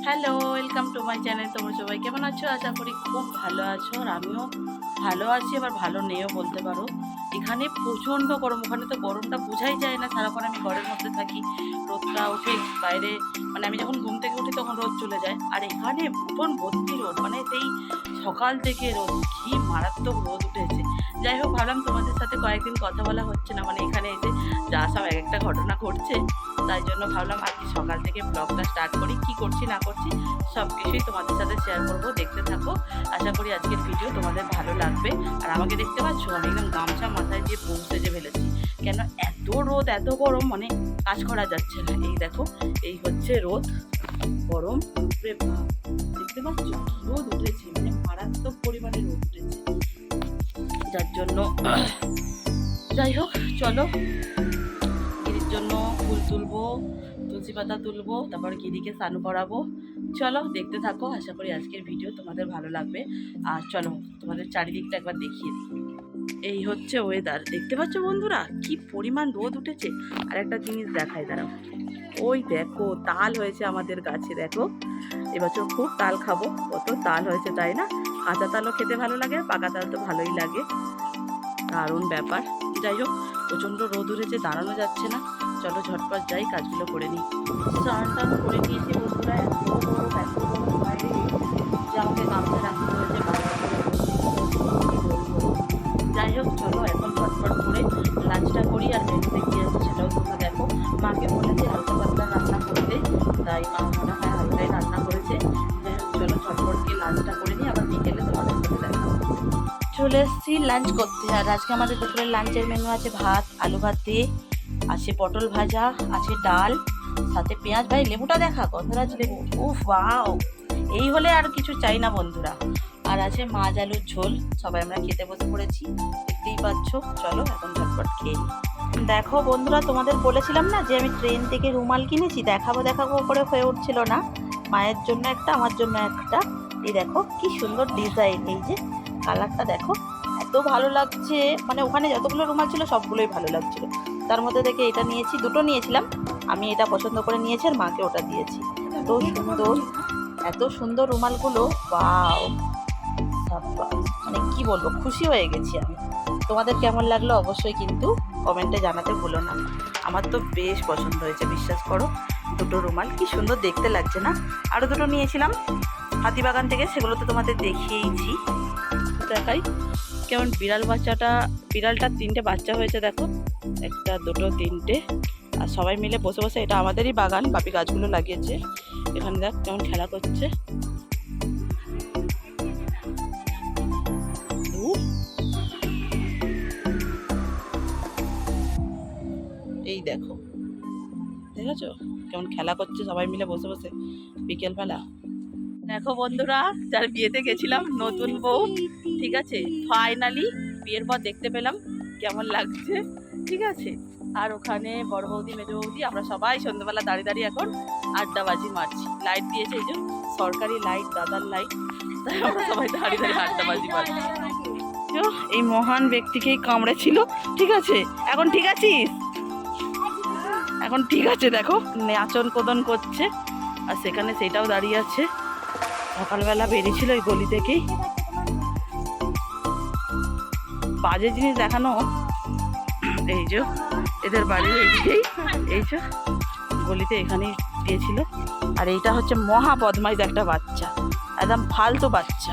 Hello, welcome to my channel. তোমরা সবাই কেমন আছো? আশা করি খুব ভালো আছো। আর আমিও ভালো আছি, আবার ভালো নেও বলতে পারো। এখানে প্রচণ্ড গরম, ওখানে তো গরমটা বোঝাই যায় না। সারাক্ষণ আমি ঘরের মধ্যে থাকি, রোদটা উঠে বাইরে, মানে আমি যখন ঘুম থেকে উঠি তখন রোদ চলে যায়। আর এখানে উঠোন ভর্তি রোদ, মানে সেই সকাল থেকে রোদ, কি মারাত্মক রোদ উঠেছে। যাই হোক, ভাবলাম তোমাদের সাথে কয়েকদিন কথা বলা হচ্ছে না, মানে এখানে এসে যা সব এক একটা ঘটনা ঘটছে, তাই জন্য ভাবলাম আজকে সকাল থেকে ব্লগটা স্টার্ট করি। কি করছি না করছি সব কিছুই তোমাদের সাথে শেয়ার করব, দেখতে থাকো। আশা করি আজকের ভিডিও তোমাদের ভালো লাগবে। আর আমাকে দেখতে পাচ্ছ, আমি একদম গামছা মাথায় দিয়ে বউ সেজে ফেলেছি, কেন এত রোদ এত গরম, মানে কাজ করা যাচ্ছে না। এই দেখো, এই হচ্ছে রোদ, গরম উপরে ভাব, দেখতে পাচ্ছ কি রোদ উঠেছে, মানে মারাত্মক পরিমাণে রোদ উঠেছে। যার জন্য যাই হোক, চলো গিরির জন্য ফুল তুলবো, তুলসী পাতা তুলবো, তারপর গিরিকে স্নান করাবো। চলো দেখতে থাকো, আশা করি আজকের ভিডিও তোমাদের ভালো লাগবে। আর চলো তোমাদের চারিদিকটা একবার দেখিয়ে দিই। এই হচ্ছে ওয়েদার, দেখতে পাচ্ছ বন্ধুরা কি পরিমাণ রোদ উঠেছে। আর একটা জিনিস দেখাই, দাঁড়াও, ওই দেখো তাল হয়েছে আমাদের গাছে, দেখো এবছর খুব তাল খাবো, কত তাল হয়েছে তাই না? কাঁচা তালও খেতে ভালো লাগে, আর পাকা তাল তো ভালোই লাগে, দারুণ ব্যাপার। যাই হোক, প্রচণ্ড রোদ উঠেছে, দাঁড়ানো যাচ্ছে না। চলো ঝটপট যাই, কাজগুলো করে নিই। স্নান টান করে নিয়েছি বন্ধুরা, এত গরম এত গরম বাইরে যে আমাকে গামছা রাখতে হয়েছে বারবার করে। যাই হোক, চলো এখন ঝটপট করে লাঞ্চটা করি, আর মেনুতে কী আছে সেটাও তোমরা দেখো। মাকে বলেছে হালকা পাতলা রান্না করতে, তাই মা মনে হয় হালকাই রান্না করেছে। যাই হোক, চলো ঝটপট গিয়ে লাঞ্চটা করে নিই, আবার বিকেলে তোমাদের সাথে দেখা হবে। চলে এসেছি লাঞ্চ করতে। আর আজকে আমাদের দুপুরের লাঞ্চের মেনু আছে ভাত, আলু ভাত দিয়ে, আছে পটল ভাজা, আছে ডাল, সাথে পেঁয়াজ। ভাই লেবুটা দেখা, গন্ধরাজ লেবু, উফ ওয়াও, এই হলে আর কিছু চাই না বন্ধুরা। আর আছে মাছ আলুর ঝোল। সবাই আমরা খেতে বসে পড়েছি, দেখতেই পাচ্ছ। চলো এখন ঝটপট খেয়ে নিই। দেখো বন্ধুরা, তোমাদের বলেছিলাম না যে আমি ট্রেন থেকে রুমাল কিনেছি, দেখাবো দেখাবো করে হয়ে উঠছিল না। মায়ের জন্য একটা, আমার জন্য একটা। এই দেখো কি সুন্দর ডিজাইন, এই যে কালারটা দেখো, এত ভালো লাগছে। মানে ওখানে যতগুলো রুমাল ছিল সবগুলোই ভালো লাগছিল, তার মধ্যে থেকে এটা নিয়েছি, দুটো নিয়েছিলাম। আমি এটা পছন্দ করে নিয়েছি, আর মাকে ওটা দিয়েছি। এত সুন্দর, এত সুন্দর রুমালগুলো, ওয়াও, সাব্বাস, মানে কি বলবো, খুশি হয়ে গেছি আমি। তোমাদের কেমন লাগলো অবশ্যই কিন্তু কমেন্টে জানাতে ভুলো না। আমার তো বেশ পছন্দ হয়েছে, বিশ্বাস করো। দুটো রুমাল কি সুন্দর দেখতে লাগছে না? আরও দুটো নিয়েছিলাম হাতিবাগান থেকে, সেগুলো তো তোমাদের দেখিয়েইছি। দেখাই কেমন বিড়াল বাচ্চাটা, বিড়ালটার 3টে বাচ্চা হয়েছে দেখো, একটা দুটো তিনটে। আর সবাই মিলে বসে বসে, এটা আমাদেরই বাগান, বাপি গাছগুলো লাগিয়েছে। এখানে দেখ কেমন খেলা করছে। এই দেখো, দেখেছো কেমন খেলা করছে সবাই মিলে বসে বসে বিকেলবেলা। দেখো বন্ধুরা, যার বিয়েতে গেছিলাম, নতুন বউ, ঠিক আছে, ফাইনালি বিয়ের পর দেখতে পেলাম কেমন লাগছে, ঠিক আছে। আর ওখানে বড় বৌদি, মেজ বৌদি, আমরা সবাই সন্ধ্যাবেলা দাঁড়িয়ে দাঁড়িয়ে এখন আড্ডাবাজি মারছি। লাইট দিয়েছে, এই যে সরকারি লাইট, দাদার লাইট, তাই আমরা সবাই দাঁড়িয়ে দাঁড়িয়ে আড্ডাবাজি মারছি। এই মহান ব্যক্তিকেই কামড়েছিল, ঠিক আছে, এখন ঠিক আছিস? এখন ঠিক আছে, দেখো নাচন কোদন করছে, আর সেখানে সেটাও দাঁড়িয়ে আছে। সকালবেলা বেরিয়েছিল ওই গলি থেকেই। বাজে জিনিস দেখানো, এই যে এদের বাড়ির এইদিকেই, এই যে গলিতে এখানেই দিয়েছিল। আর এইটা হচ্ছে মহা বদমাইশ একটা বাচ্চা, একদম ফালতু বাচ্চা।